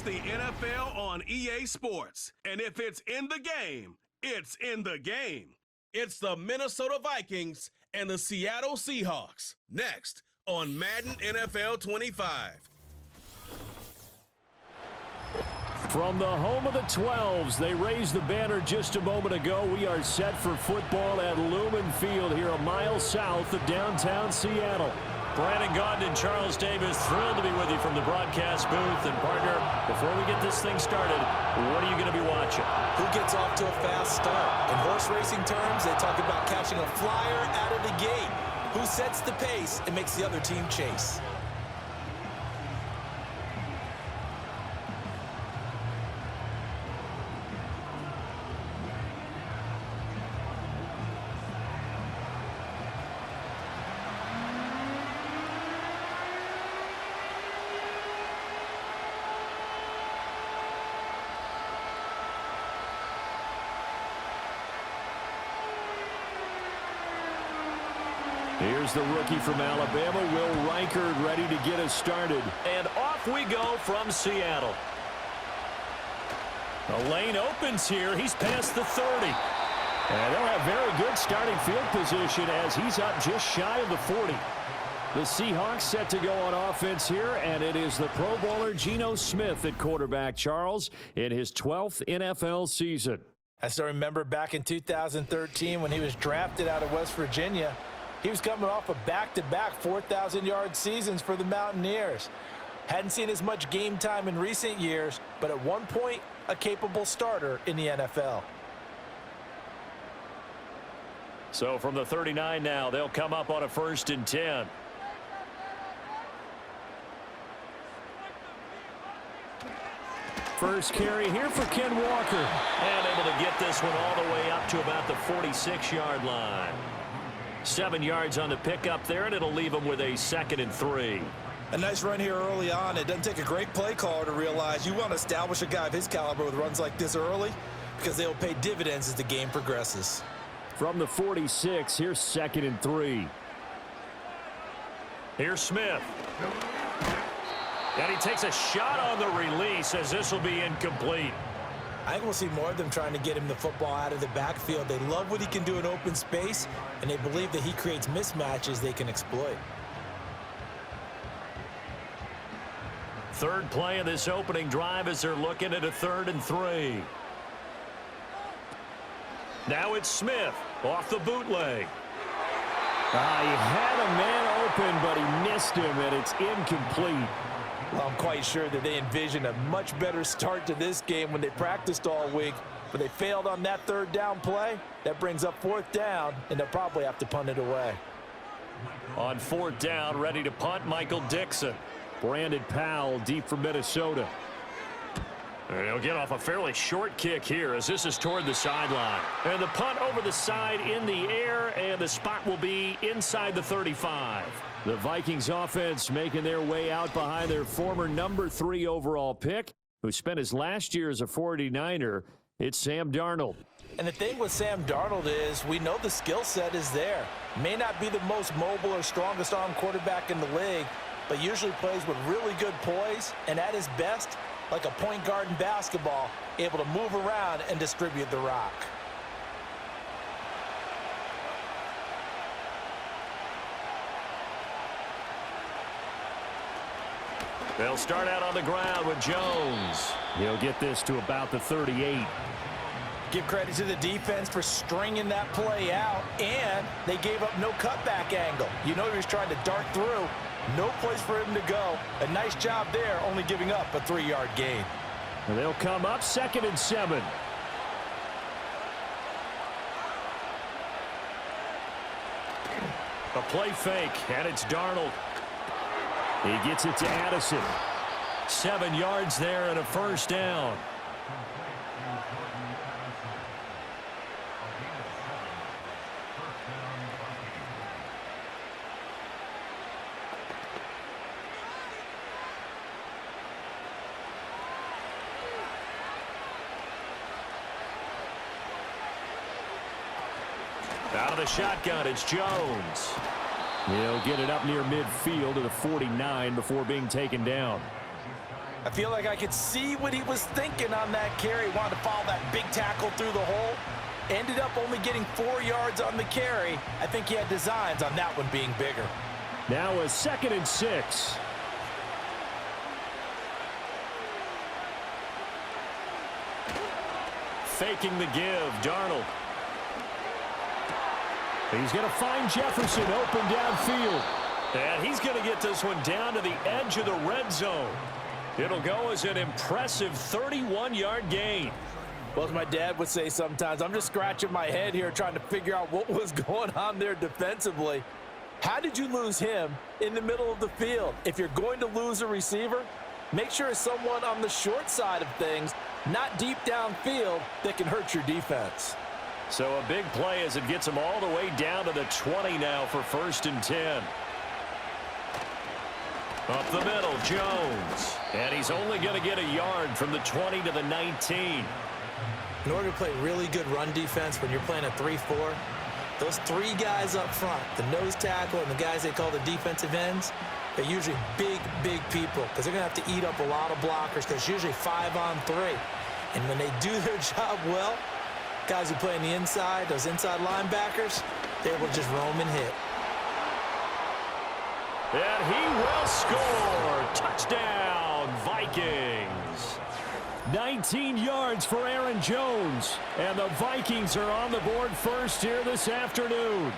the NFL on EA Sports. And if it's in the game, it's in the game. It's the Minnesota Vikings and the Seattle Seahawks. Next on Madden NFL 25. From the home of the 12s, they raised the banner just a moment ago. We are set for football at Lumen Field here a mile south of downtown Seattle. Brandon Gaudin and Charles Davis, thrilled to be with you from the broadcast booth. And, partner, before we get this thing started, what are you going to be watching? Who gets off to a fast start? In horse racing terms, they talk about catching a flyer out of the gate. Who sets the pace and makes the other team chase? Here's the rookie from Alabama, Will Reichard, ready to get us started. And off we go from Seattle. The lane opens here. He's past the 30. And they'll have very good starting field position as he's up just shy of the 40. The Seahawks set to go on offense here, and it is the Pro Bowler Geno Smith at quarterback, Charles, in his 12th NFL season. I still remember back in 2013 when he was drafted out of West Virginia. He was coming off a back-to-back 4,000-yard seasons for the Mountaineers. Hadn't seen as much game time in recent years, but at one point, a capable starter in the NFL. So from the 39 now, they'll come up on a 1st and 10. First carry here for Ken Walker. And able to get this one all the way up to about the 46-yard line. 7 yards on the pickup there, and it'll leave them with a 2nd and 3. A nice run here early on. It doesn't take a great play caller to realize you want to establish a guy of his caliber with runs like this early because they'll pay dividends as the game progresses. From the 46, here's 2nd and 3. Here's Smith. And he takes a shot on the release as this will be incomplete. I think we'll see more of them trying to get him the football out of the backfield. They love what he can do in open space, and they believe that he creates mismatches they can exploit. Third play of this opening drive as they're looking at a 3rd and 3. Now it's Smith off the bootleg. He had a man open, but he missed him, and it's incomplete. Well, I'm quite sure that they envisioned a much better start to this game when they practiced all week, but they failed on that 3rd down play. That brings up 4th down, and they'll probably have to punt it away. On 4th down, ready to punt, Michael Dixon. Brandon Powell deep from Minnesota. And he'll get off a fairly short kick here as this is toward the sideline. And the punt over the side in the air, and the spot will be inside the 35. The Vikings offense making their way out behind their former number 3 overall pick, who spent his last year as a 49er. It's Sam Darnold. And the thing with Sam Darnold is we know the skill set is there. May not be the most mobile or strongest arm quarterback in the league, but usually plays with really good poise, and at his best, like a point guard in basketball, able to move around and distribute the rock. They'll start out on the ground with Jones. He'll get this to about the 38. Give credit to the defense for stringing that play out, and they gave up no cutback angle. You know he was trying to dart through. No place for him to go. A nice job there, only giving up a 3-yard gain. And they'll come up 2nd and 7. A play fake, and it's Darnold. He gets it to Addison. 7 yards there and a 1st down. Out of the shotgun, it's Jones. He'll get it up near midfield to the 49 before being taken down. I feel like I could see what he was thinking on that carry. Wanted to follow that big tackle through the hole. Ended up only getting 4 yards on the carry. I think he had designs on that one being bigger. Now a 2nd and 6. Faking the give, Darnold. He's going to find Jefferson open downfield. And he's going to get this one down to the edge of the red zone. It'll go as an impressive 31-yard gain. Well, as my dad would say sometimes, I'm just scratching my head here trying to figure out what was going on there defensively. How did you lose him in the middle of the field? If you're going to lose a receiver, make sure it's someone on the short side of things, not deep downfield, that can hurt your defense. So a big play as it gets him all the way down to the 20 now for 1st and 10. Up the middle, Jones. And he's only going to get a yard from the 20 to the 19. In order to play really good run defense when you're playing a 3-4, those 3 guys up front, the nose tackle and the guys they call the defensive ends, they're usually big, big people because they're going to have to eat up a lot of blockers because it's usually 5-on-3. And when they do their job well, guys who play on the inside, those inside linebackers, they will just roam and hit. And he will score. Touchdown, Vikings. 19 yards for Aaron Jones. And the Vikings are on the board first here this afternoon.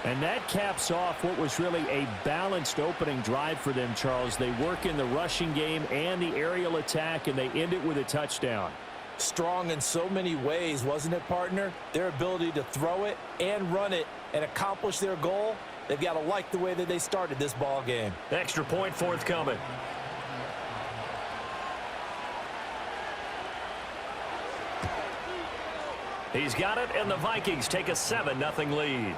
And that caps off what was really a balanced opening drive for them, Charles. They work in the rushing game and the aerial attack, and they end it with a touchdown. Strong in so many ways, wasn't it, partner? Their ability to throw it and run it and accomplish their goal, they've got to like the way that they started this ball game. Extra point forthcoming. He's got it, and the Vikings take a 7-0 lead.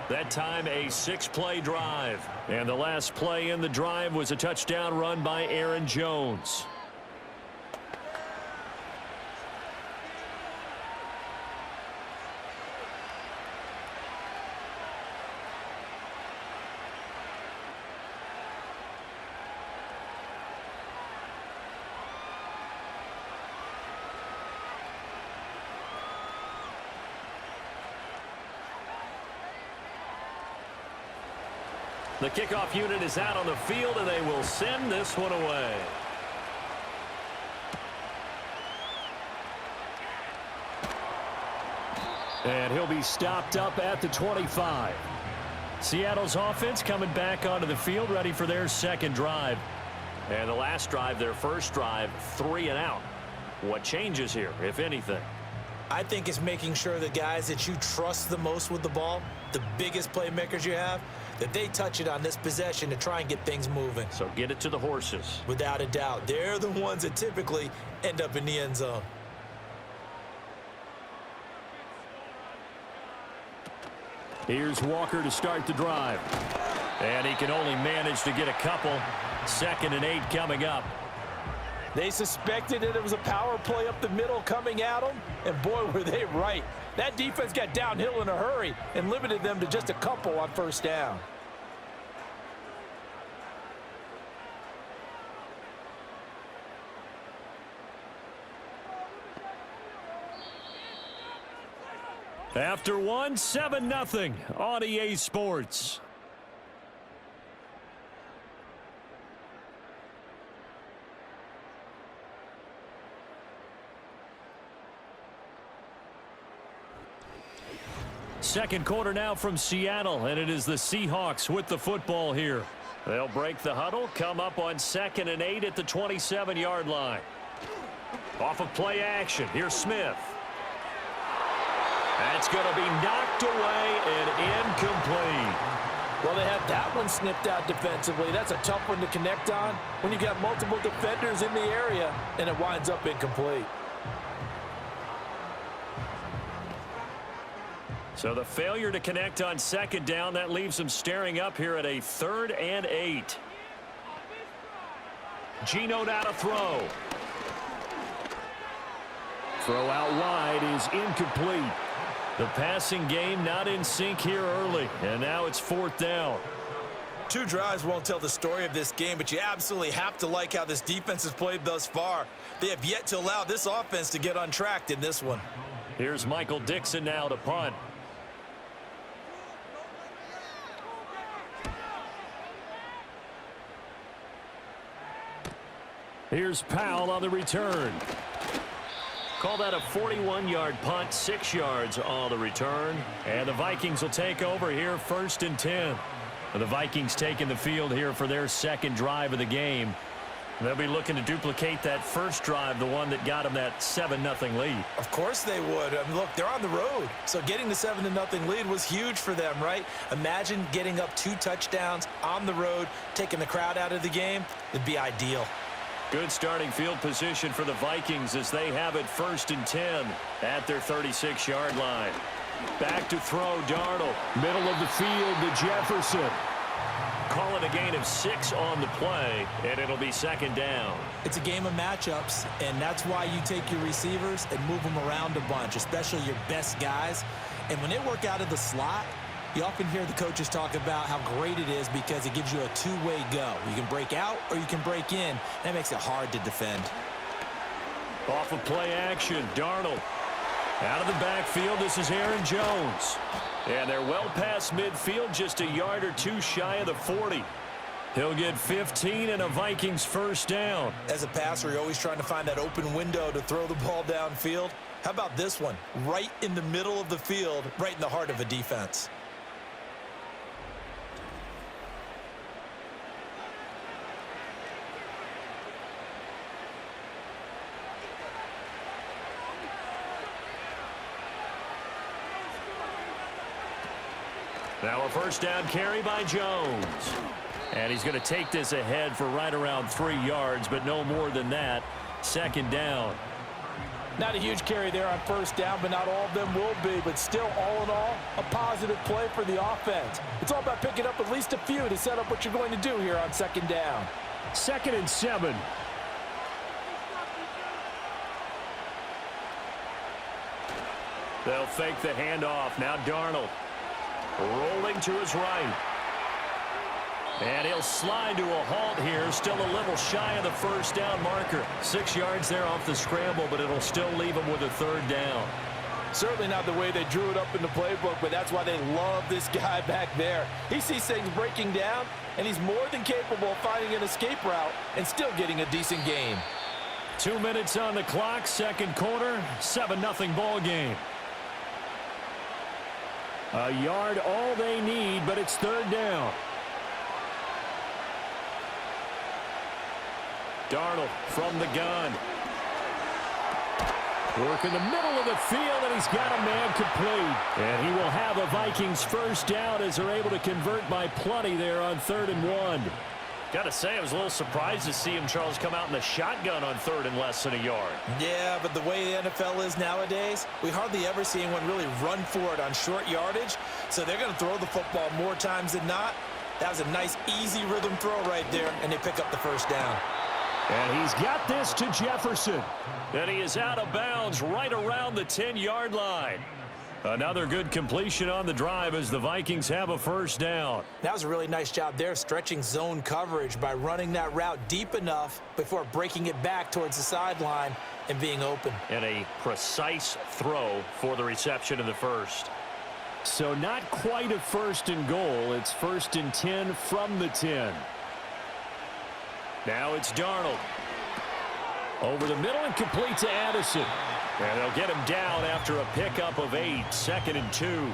That time a 6-play drive. And the last play in the drive was a touchdown run by Aaron Jones. The kickoff unit is out on the field, and they will send this one away. And he'll be stopped up at the 25. Seattle's offense coming back onto the field, ready for their 2nd drive. And the last drive, their first drive, 3 and out. What changes here, if anything? I think it's making sure the guys that you trust the most with the ball, the biggest playmakers you have, that they touch it on this possession to try and get things moving. So get it to the horses. Without a doubt. They're the ones that typically end up in the end zone. Here's Walker to start the drive. And he can only manage to get a couple. 2nd and 8 coming up. They suspected that it was a power play up the middle coming at them, and boy, were they right. That defense got downhill in a hurry and limited them to just a couple on 1st down. After one, 7-0 on EA Sports. Second quarter now from Seattle, and it is the Seahawks with the football here. They'll break the huddle, come up on 2nd and 8 at the 27-yard line. Off of play action, here's Smith. That's going to be knocked away and incomplete. Well, they have that one snipped out defensively. That's a tough one to connect on when you got multiple defenders in the area, and it winds up incomplete. So the failure to connect on 2nd down, that leaves them staring up here at a 3rd and 8. Geno now to throw. Throw out wide is incomplete. The passing game not in sync here early, and now it's 4th down. 2 drives won't tell the story of this game, but you absolutely have to like how this defense has played thus far. They have yet to allow this offense to get untracked in this one. Here's Michael Dixon now to punt. Here's Powell on the return. Call that a 41-yard punt, 6 yards on the return. And the Vikings will take over here, 1st and 10. The Vikings taking the field here for their second drive of the game. They'll be looking to duplicate that first drive, the one that got them that 7-0 lead. Of course they would. I mean, look, they're on the road. So getting the 7-0 lead was huge for them, right? Imagine getting up 2 touchdowns on the road, taking the crowd out of the game. It'd be ideal. Good starting field position for the Vikings as they have it 1st and 10 at their 36-yard line. Back to throw, Darnold. Middle of the field to Jefferson. Call it a gain of 6 on the play, and it'll be 2nd down. It's a game of matchups, and that's why you take your receivers and move them around a bunch, especially your best guys. And when they work out of the slot, you often hear the coaches talk about how great it is because it gives you a 2-way go. You can break out or you can break in. That makes it hard to defend. Off of play action, Darnold. Out of the backfield, this is Aaron Jones. And they're well past midfield, just a yard or 2 shy of the 40. He'll get 15 and a Vikings 1st down. As a passer, you're always trying to find that open window to throw the ball downfield. How about this one? Right in the middle of the field, right in the heart of a defense. Now a 1st down carry by Jones. And he's going to take this ahead for right around 3 yards, but no more than that. 2nd down. Not a huge carry there on 1st down, but not all of them will be. But still, all in all, a positive play for the offense. It's all about picking up at least a few to set up what you're going to do here on 2nd down. 2nd and 7. They'll fake the handoff. Now Darnold. Rolling to his right. And he'll slide to a halt here. Still a little shy of the 1st down marker. 6 yards there off the scramble, but it'll still leave him with a 3rd down. Certainly not the way they drew it up in the playbook, but that's why they love this guy back there. He sees things breaking down, and he's more than capable of finding an escape route and still getting a decent gain. 2 minutes on the clock, 2nd quarter, 7-0 ball game. A yard all they need, but it's 3rd down. Darnold from the gun. Work in the middle of the field, and he's got a man complete. And he will have a Vikings 1st down as they're able to convert by plenty there on 3rd and 1. Got to say, I was a little surprised to see him, Charles, come out in the shotgun on 3rd and less than a yard. Yeah, but the way the NFL is nowadays, we hardly ever see anyone really run for it on short yardage. So they're going to throw the football more times than not. That was a nice, easy rhythm throw right there, and they pick up the 1st down. And he's got this to Jefferson. And he is out of bounds right around the 10-yard line. Another good completion on the drive as the Vikings have a 1st down. That was a really nice job there, stretching zone coverage by running that route deep enough before breaking it back towards the sideline and being open. And a precise throw for the reception of the 1st. So not quite a 1st and goal. It's 1st and 10 from the 10. Now it's Darnold. Over the middle and complete to Addison. And they'll get him down after a pickup of 8, 2nd and 2.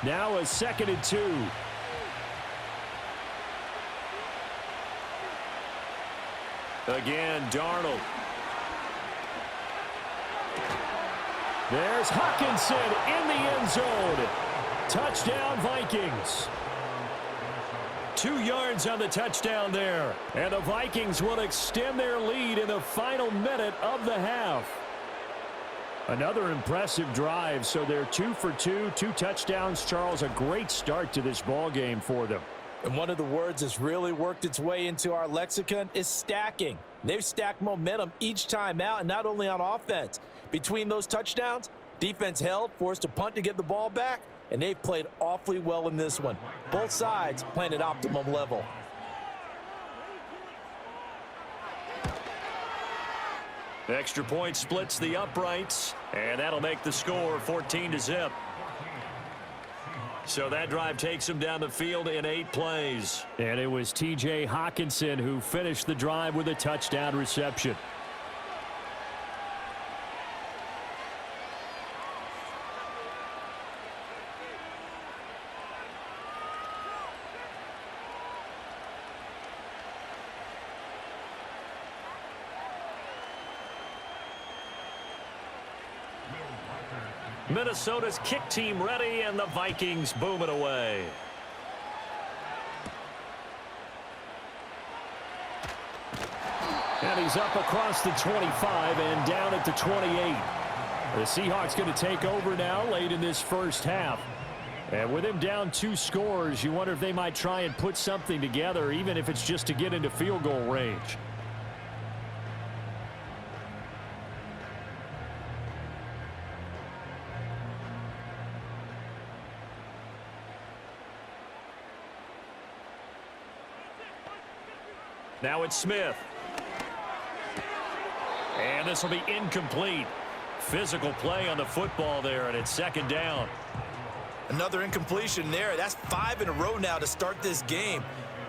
Now a 2nd and 2. Again, Darnold. There's Hawkinson in the end zone. Touchdown, Vikings. 2 yards on the touchdown there. And the Vikings will extend their lead in the final minute of the half. Another impressive drive, so they're 2 for 2, 2 touchdowns. Charles, a great start to this ball game for them. And one of the words that's really worked its way into our lexicon is stacking. They've stacked momentum each time out, and not only on offense. Between those touchdowns, defense held, forced a punt to get the ball back, and they've played awfully well in this one. Both sides playing at optimum level. Extra point splits the uprights, and that'll make the score 14-0. So that drive takes them down the field in 8 plays. And it was T.J. Hockenson who finished the drive with a touchdown reception. Minnesota's kick team ready, and the Vikings boom it away. And he's up across the 25 and down at the 28. The Seahawks going to take over now late in this first half. And with him down 2 scores, you wonder if they might try and put something together, even if it's just to get into field goal range. Now it's Smith. And this will be incomplete. Physical play on the football there, and it's second down. Another incompletion there. That's 5 in a row now to start this game.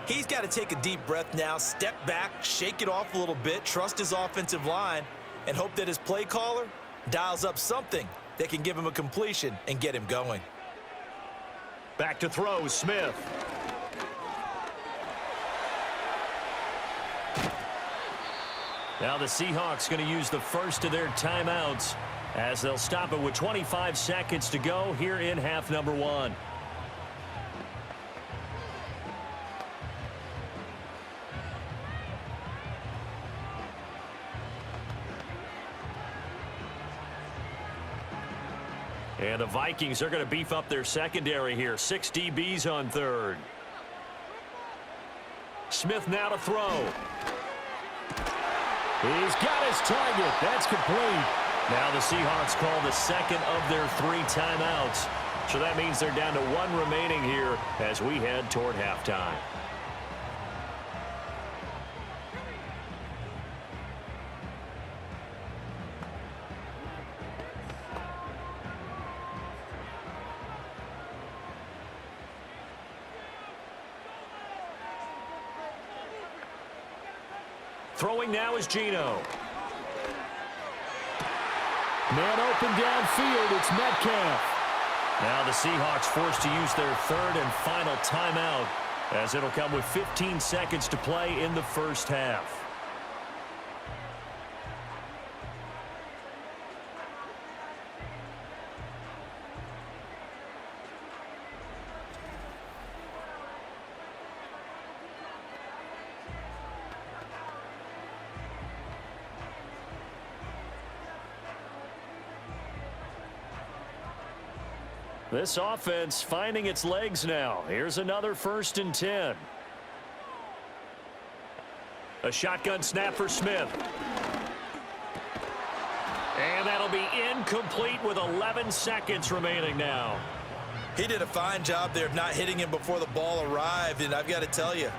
He's got to take a deep breath now, step back, shake it off a little bit, trust his offensive line, and hope that his play caller dials up something that can give him a completion and get him going. Back to throw, Smith. Now the Seahawks going to use the first of their timeouts as they'll stop it with 25 seconds to go here in half number 1. And the Vikings are going to beef up their secondary here. 6 DBs on third. Smith now to throw. He's got his target. That's complete. Now the Seahawks call the second of their 3 timeouts. So that means they're down to 1 remaining here as we head toward halftime. Throwing now is Geno. Man open downfield, it's Metcalf. Now the Seahawks forced to use their 3rd and final timeout as it'll come with 15 seconds to play in the first half. This offense finding its legs now. Here's another 1st and 10. A shotgun snap for Smith. And that'll be incomplete with 11 seconds remaining now. He did a fine job there of not hitting him before the ball arrived, and I've got to tell you,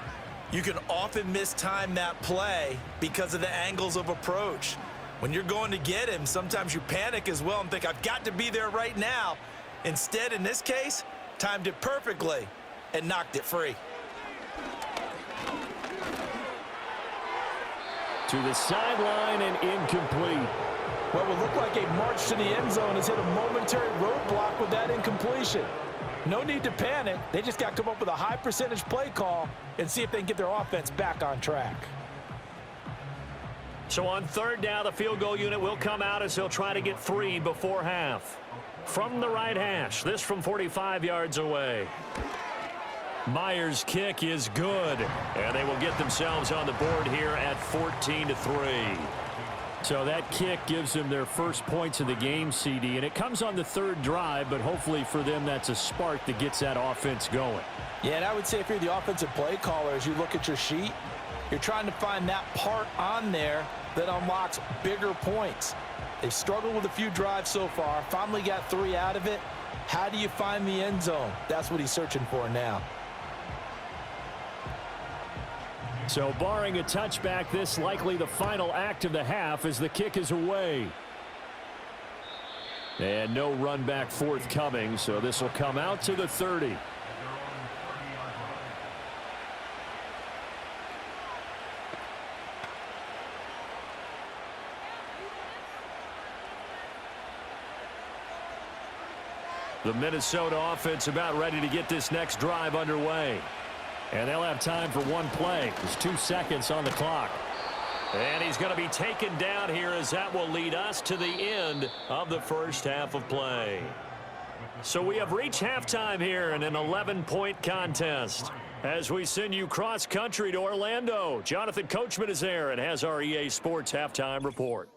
you can often mistime that play because of the angles of approach. When you're going to get him, sometimes you panic as well and think, I've got to be there right now. Instead, in this case, timed it perfectly and knocked it free. To the sideline and incomplete. What would look like a march to the end zone has hit a momentary roadblock with that incompletion. No need to panic. They just got to come up with a high percentage play call and see if they can get their offense back on track. So on 3rd down, the field goal unit will come out as they'll try to get 3 before half. From the right hash, this from 45 yards away. Myers' kick is good, and they will get themselves on the board here at 14-3. So that kick gives them their first points of the game, CD, and it comes on the 3rd drive, but hopefully for them that's a spark that gets that offense going. Yeah, and I would say if you're the offensive play caller, as you look at your sheet, you're trying to find that part on there that unlocks bigger points. They've struggled with a few drives so far, finally got 3 out of it. How do you find the end zone? That's what he's searching for now. So barring a touchback, this likely the final act of the half as the kick is away. And no run back forthcoming, so this will come out to the 30. The Minnesota offense about ready to get this next drive underway. And they'll have time for one play. There's 2 seconds on the clock. And he's going to be taken down here as that will lead us to the end of the first half of play. So we have reached halftime here in an 11-point contest. As we send you cross-country to Orlando, Jonathan Coachman is there and has our EA Sports halftime report.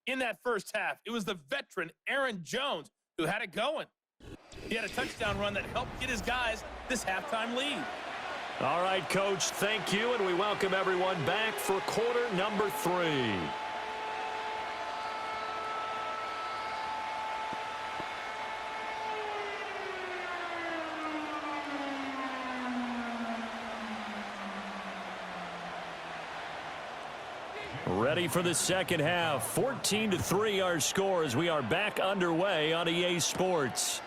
In that first half, it was the veteran Aaron Jones who had it going. He had a touchdown run that helped get his guys this halftime lead. All right, Coach, thank you, and we welcome everyone back for quarter number 3. Ready for the second half. 14-3 our score as we are back underway on EA Sports.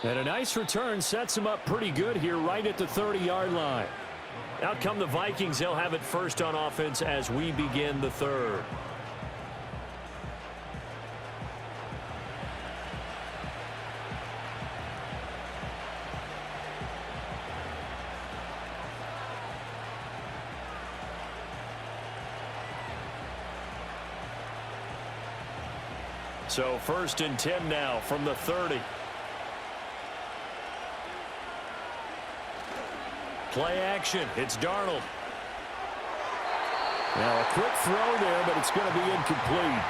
And a nice return sets him up pretty good here right at the 30-yard line. Out come the Vikings. They'll have it first on offense as we begin the third. So 1st and 10 now from the 30. Play action. It's Darnold. Now a quick throw there, but it's going to be incomplete.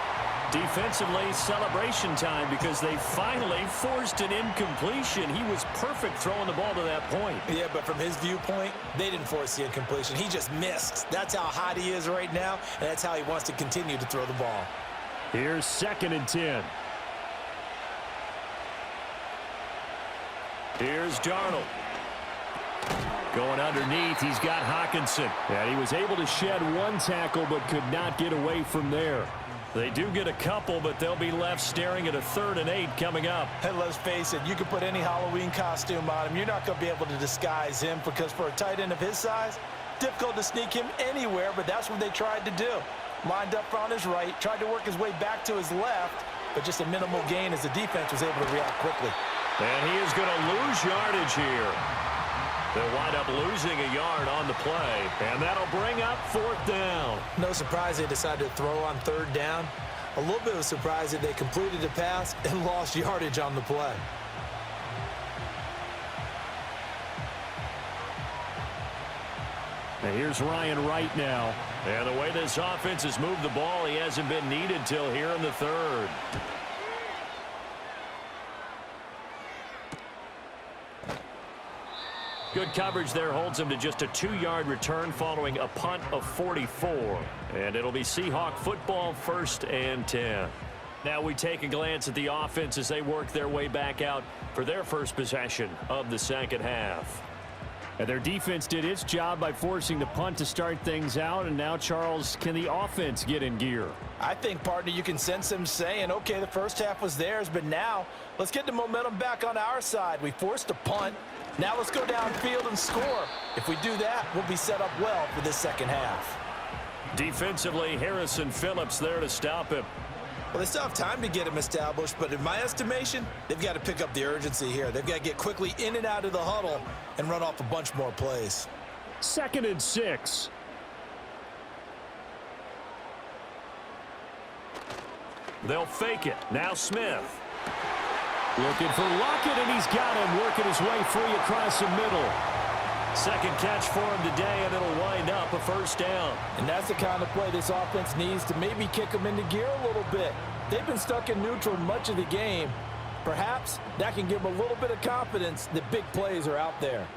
Defensively, celebration time because they finally forced an incompletion. He was perfect throwing the ball to that point. Yeah, but from his viewpoint, they didn't force the incompletion. He just missed. That's how hot he is right now, and that's how he wants to continue to throw the ball. Here's 2nd and 10. Here's Darnold. Going underneath, he's got Hockenson. And he was able to shed 1 tackle but could not get away from there. They do get a couple, but they'll be left staring at a 3rd and 8 coming up. And let's face it, you can put any Halloween costume on him. You're not going to be able to disguise him because for a tight end of his size, difficult to sneak him anywhere, but that's what they tried to do. Lined up on his right, tried to work his way back to his left, but just a minimal gain as the defense was able to react quickly. And he is going to lose yardage here. They'll wind up losing a yard on the play, and that'll bring up 4th down. No surprise they decided to throw on 3rd down. A little bit of a surprise that they completed the pass and lost yardage on the play. And here's Ryan Wright now. And the way this offense has moved the ball, he hasn't been needed till here in the 3rd. Good coverage there holds him to just a 2-yard return following a punt of 44. And it'll be Seahawk football 1st and 10. Now we take a glance at the offense as they work their way back out for their first possession of the second half. And their defense did its job by forcing the punt to start things out. And now, Charles, can the offense get in gear? I think, partner, you can sense them saying, okay, the first half was theirs, but now let's get the momentum back on our side. We forced a punt. Now let's go downfield and score. If we do that, we'll be set up well for this second half. Defensively, Harrison Phillips there to stop him. Well, they still have time to get him established, but in my estimation, they've got to pick up the urgency here. They've got to get quickly in and out of the huddle and run off a bunch more plays. 2nd and 6. They'll fake it. Now Smith. Looking for Lockett, and he's got him working his way free across the middle. Second catch for him today, and it'll wind up a first down. And that's the kind of play this offense needs to maybe kick them into gear a little bit. They've been stuck in neutral much of the game. Perhaps that can give them a little bit of confidence that big plays are out there.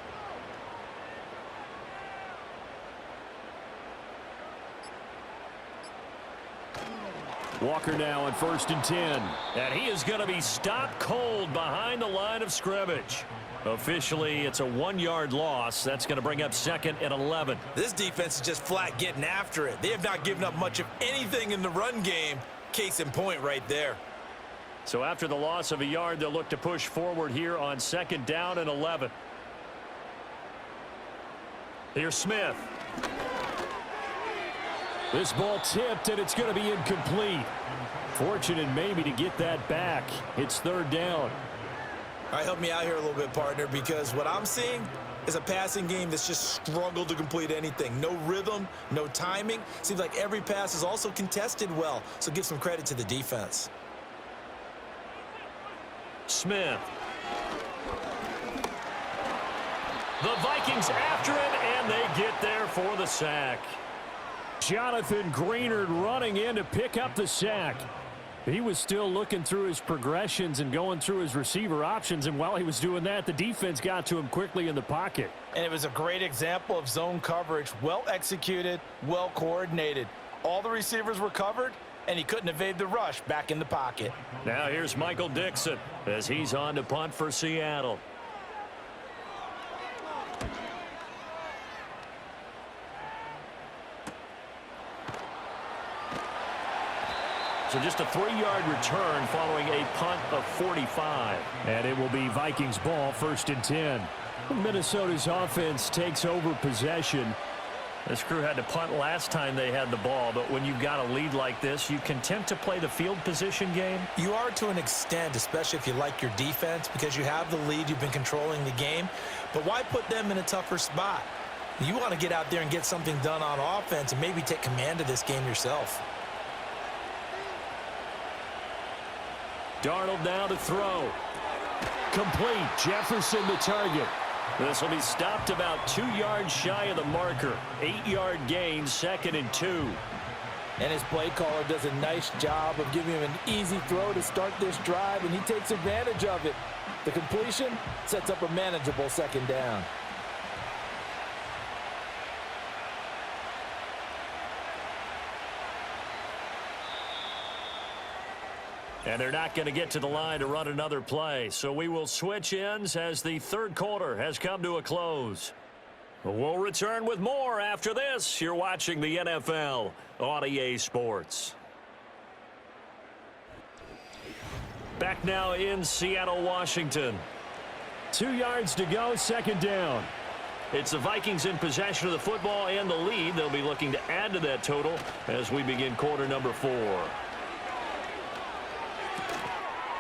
Walker now on 1st and 10. And he is going to be stopped cold behind the line of scrimmage. Officially, it's a 1-yard loss. That's going to bring up 2nd and 11. This defense is just flat getting after it. They have not given up much of anything in the run game. Case in point right there. So after the loss of a yard, they'll look to push forward here on 2nd down and 11. Here's Smith. This ball tipped, and it's going to be incomplete. Fortunate maybe to get that back. It's 3rd down. All right, help me out here a little bit, partner, because what I'm seeing is a passing game that's just struggled to complete anything. No rhythm, no timing. Seems like every pass is also contested well, so give some credit to the defense. Smith. The Vikings after him, and they get there for the sack. Jonathan Greenard running in to pick up the sack. He was still looking through his progressions and going through his receiver options, and while he was doing that, the defense got to him quickly in the pocket. And it was a great example of zone coverage. Well executed, well coordinated. All the receivers were covered, and he couldn't evade the rush back in the pocket. Now here's Michael Dixon as he's on to punt for Seattle. So just a 3-yard return following a punt of 45. And it will be Vikings ball, 1st and 10. Minnesota's offense takes over possession. This crew had to punt last time they had the ball, but when you've got a lead like this, you can tempt to play the field position game. You are to an extent, especially if you like your defense, because you have the lead, you've been controlling the game. But why put them in a tougher spot? You want to get out there and get something done on offense and maybe take command of this game yourself. Darnold now to throw. Complete. Jefferson the target. This will be stopped about 2 yards shy of the marker. 8-yard gain, 2nd and 2. And his play caller does a nice job of giving him an easy throw to start this drive, and he takes advantage of it. The completion sets up a manageable 2nd down. And they're not going to get to the line to run another play. So we will switch ends as the 3rd quarter has come to a close. We'll return with more after this. You're watching the NFL on EA Sports. Back now in Seattle, Washington. 2 yards to go, 2nd down. It's the Vikings in possession of the football and the lead. They'll be looking to add to that total as we begin quarter number 4.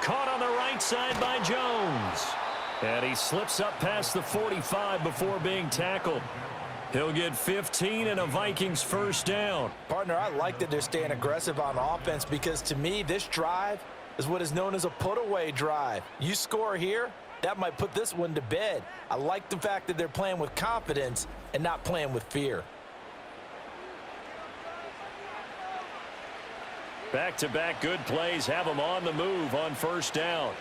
Caught on the right side by Jones. And he slips up past the 45 before being tackled. He'll get 15 and a Vikings 1st down. Partner, I like that they're staying aggressive on offense because to me, this drive is what is known as a put-away drive. You score here, that might put this one to bed. I like the fact that they're playing with confidence and not playing with fear. Back-to-back good plays have them on the move on 1st down.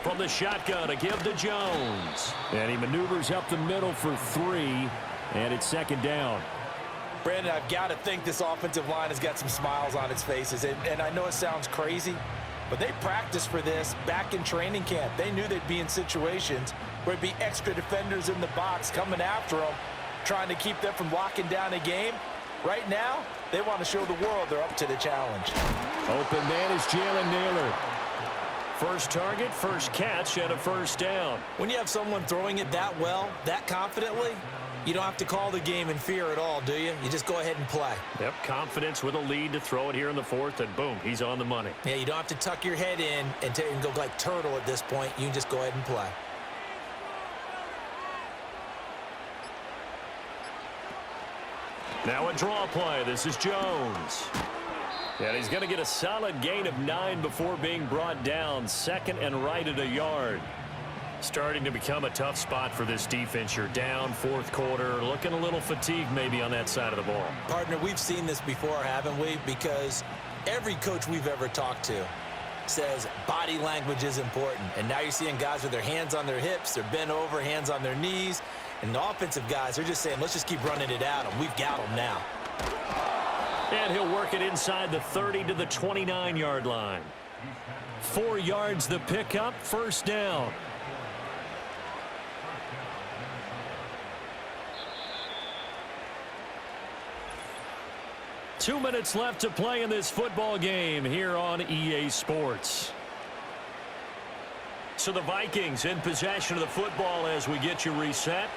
From the shotgun, a give to Jones. And he maneuvers up the middle for 3, and it's 2nd down. Brandon, I've got to think this offensive line has got some smiles on its faces. And I know it sounds crazy, but they practiced for this back in training camp. They knew they'd be in situations where it'd be extra defenders in the box coming after them, trying to keep them from locking down a game. Right now, they want to show the world they're up to the challenge. Open man is Jalen Naylor. First target, first catch, and a 1st down. When you have someone throwing it that well, that confidently, you don't have to call the game in fear at all, do you? You just go ahead and play. Yep, confidence with a lead to throw it here in the 4th, and boom, he's on the money. Yeah, you don't have to tuck your head in and go like turtle at this point. You can just go ahead and play. Now a draw play. This is Jones. And he's going to get a solid gain of 9 before being brought down. 2nd and right at a yard. Starting to become a tough spot for this defense. You're down fourth quarter, looking a little fatigued maybe on that side of the ball. Partner, we've seen this before, haven't we? Because every coach we've ever talked to says body language is important. And now you're seeing guys with their hands on their hips, they're bent over, hands on their knees. And the offensive guys, they're just saying, let's just keep running it at them. We've got them now. And he'll work it inside the 30 to the 29-yard line. 4 yards the pickup, first down. Two minutes left to play in this football game here on EA Sports. So the Vikings in possession of the football as we get you reset.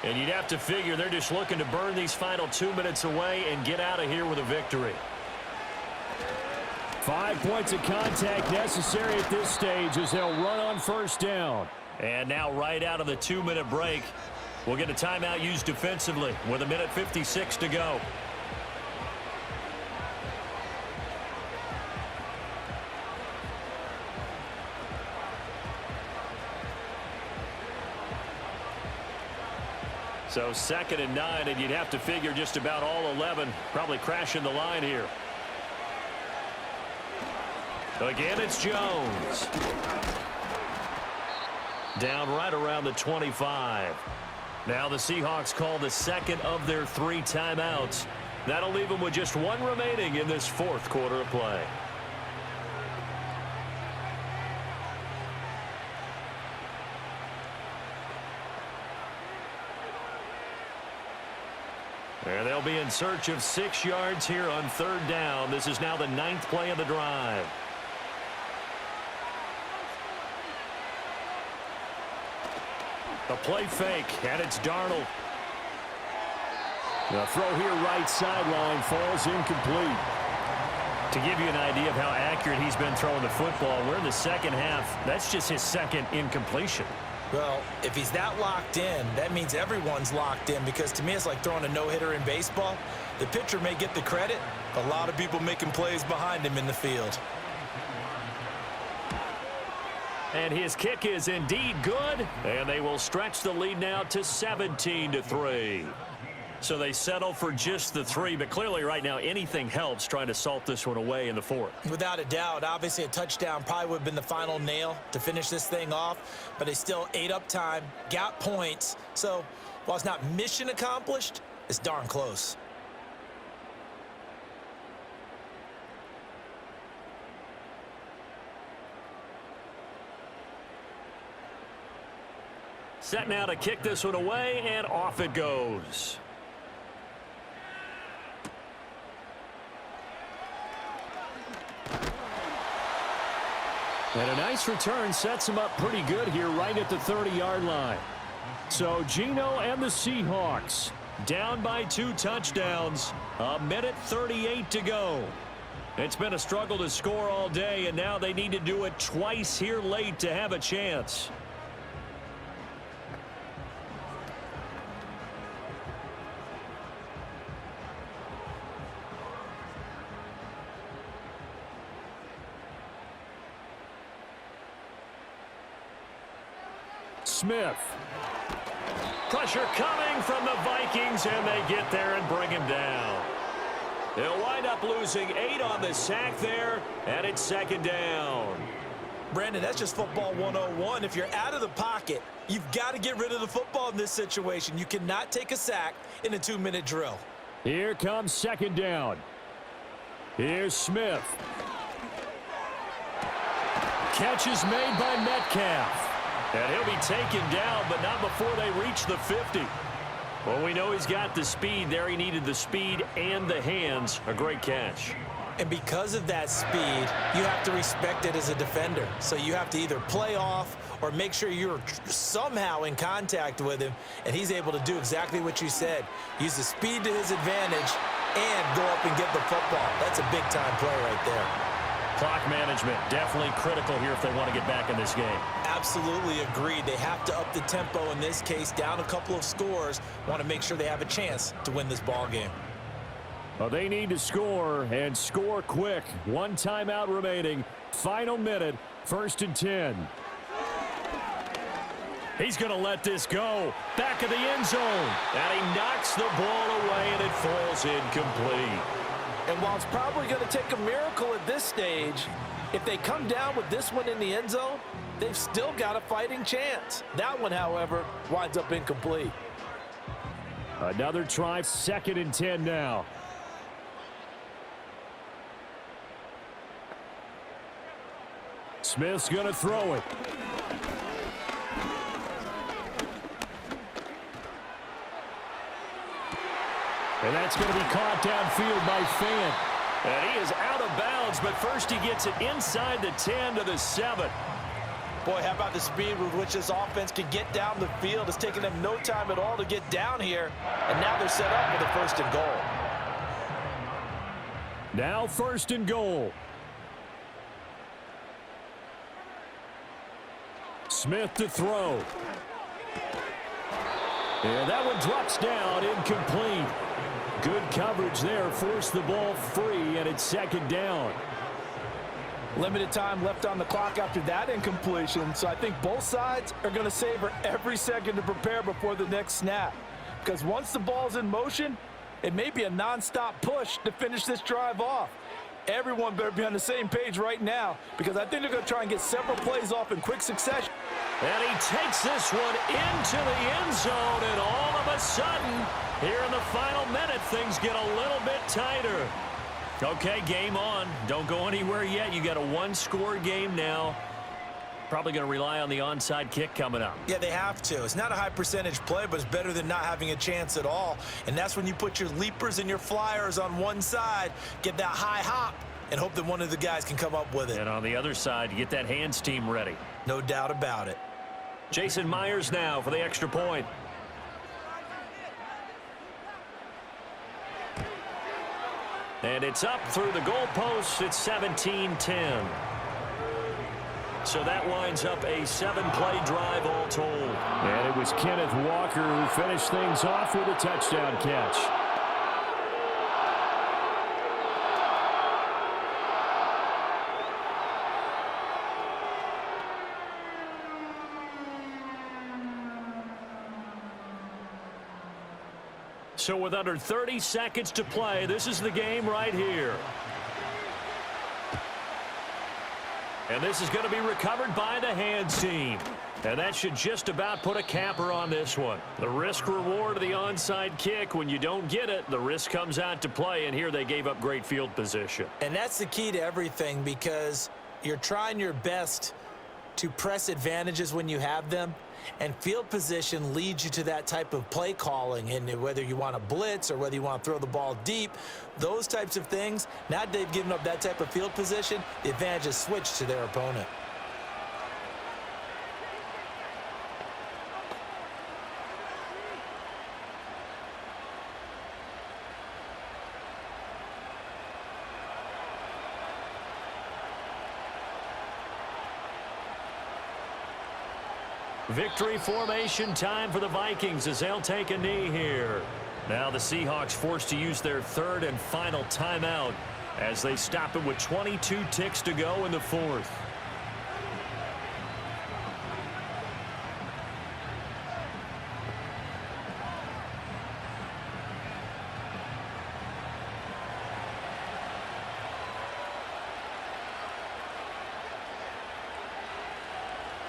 And you'd have to figure they're just looking to burn these final 2 minutes away and get out of here with a victory. 5 points of contact necessary at this stage as they'll run on first down. And now right out of the 2-minute break, we'll get a timeout used defensively with 1:56 to go. So 2nd and 9, and you'd have to figure just about all 11 probably crashing the line here. Again, it's Jones. Down right around the 25. Now the Seahawks call the second of their 3 timeouts. That'll leave them with just 1 remaining in this fourth quarter of play. And they'll be in search of 6 yards here on 3rd down. This is now the 9th play of the drive. A play fake, and it's Darnold. The throw here right sideline falls incomplete. To give you an idea of how accurate he's been throwing the football, we're in the second half. That's just his 2nd incompletion. Well, if he's that locked in, that means everyone's locked in, because to me it's like throwing a no-hitter in baseball. The pitcher may get the credit, but a lot of people making plays behind him in the field. And his kick is indeed good, and they will stretch the lead now to 17-3. So they settle for just the 3, but clearly right now anything helps trying to salt this one away in the 4th. Without a doubt, obviously a touchdown probably would have been the final nail to finish this thing off, but they still ate up time, got points. So while it's not mission accomplished, it's darn close. Set now to kick this one away, and off it goes. And a nice return sets him up pretty good here right at the 30-yard line. So Geno and the Seahawks down by 2 touchdowns. 1:38 to go. It's been a struggle to score all day, and now they need to do it twice here late to have a chance. Smith. Pressure coming from the Vikings, and they get there and bring him down. They'll wind up losing 8 on the sack there, and it's 2nd down. Brandon, that's just football 101. If you're out of the pocket, you've got to get rid of the football in this situation. You cannot take a sack in a 2-minute drill. Here comes 2nd down. Here's Smith. Catch is made by Metcalf. And he'll be taken down, but not before they reach the 50. Well, we know he's got the speed there. He needed the speed and the hands. A great catch. And because of that speed, you have to respect it as a defender. So you have to either play off or make sure you're somehow in contact with him, and he's able to do exactly what you said. Use the speed to his advantage and go up and get the football. That's a big-time play right there. Clock management, definitely critical here if they want to get back in this game. Absolutely agreed. They have to up the tempo in this case, down a couple of scores. Want to make sure they have a chance to win this ball game. Well, they need to score, and score quick. 1 timeout remaining. Final minute, 1st and 10. He's going to let this go. Back of the end zone. And he knocks the ball away, and it falls incomplete. And while it's probably going to take a miracle at this stage, if they come down with this one in the end zone, they've still got a fighting chance. That one, however, winds up incomplete. Another try, 2nd and 10 now. Smith's going to throw it. And that's going to be caught downfield by Fan. And he is out of bounds, but first he gets it inside the 10 to the 7. Boy, how about the speed with which this offense can get down the field? It's taken them no time at all to get down here. And now they're set up for the 1st and goal. Now 1st and goal. Smith to throw. And that one drops down, incomplete. Good coverage there, forced the ball free, and it's 2nd down. Limited time left on the clock after that incompletion, so I think both sides are going to savor every second to prepare before the next snap. Because once the ball's in motion, it may be a nonstop push to finish this drive off. Everyone better be on the same page right now, because I think they're going to try and get several plays off in quick succession. And he takes this one into the end zone, and all of a sudden, here in the final minute, things get a little bit tighter. Okay, game on. Don't go anywhere yet. You got a 1-score game now. Probably going to rely on the onside kick coming up. Yeah, they have to. It's not a high percentage play, but it's better than not having a chance at all. And that's when you put your leapers and your flyers on one side, get that high hop, and hope that one of the guys can come up with it. And on the other side, you get that hands team ready. No doubt about it. Jason Myers now for the extra point. And it's up through the goalposts. It's 17-10. So that winds up a 7-play drive all told. And it was Kenneth Walker who finished things off with a touchdown catch. So with under 30 seconds to play, this is the game right here. And this is going to be recovered by the hands team. And that should just about put a capper on this one. The risk-reward of the onside kick, when you don't get it, the risk comes out to play, and here they gave up great field position. And that's the key to everything, because you're trying your best to press advantages when you have them, and field position leads you to that type of play calling. And whether you want to blitz or whether you want to throw the ball deep, those types of things, now that they've given up that type of field position, the advantage is switched to their opponent. Victory formation time for the Vikings as they'll take a knee here. Now the Seahawks forced to use their 3rd and final timeout as they stop it with 22 ticks to go in the 4th.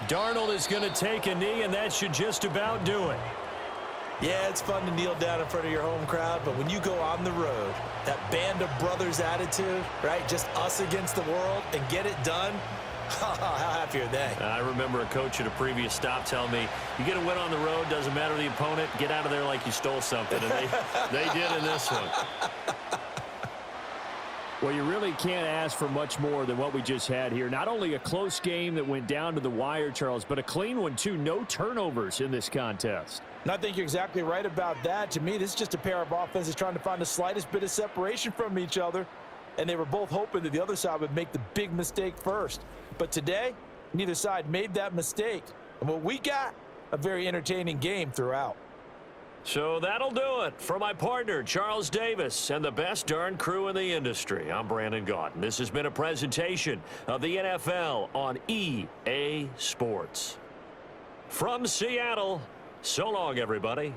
Darnold is going to take a knee, and that should just about do it. Yeah, it's fun to kneel down in front of your home crowd, but when you go on the road, that band of brothers attitude, right, just us against the world, and get it done, how happy are they? I remember a coach at a previous stop telling me, you get a win on the road, doesn't matter the opponent, get out of there like you stole something, and they did in this one. Well, you really can't ask for much more than what we just had here. Not only a close game that went down to the wire, Charles, but a clean one, too. No turnovers in this contest. And I think you're exactly right about that. To me, this is just a pair of offenses trying to find the slightest bit of separation from each other, and they were both hoping that the other side would make the big mistake first. But today, neither side made that mistake. And what we got, a very entertaining game throughout. So that'll do it for my partner, Charles Davis, and the best darn crew in the industry. I'm Brandon Gaudin. This has been a presentation of the NFL on EA Sports. From Seattle, so long, everybody.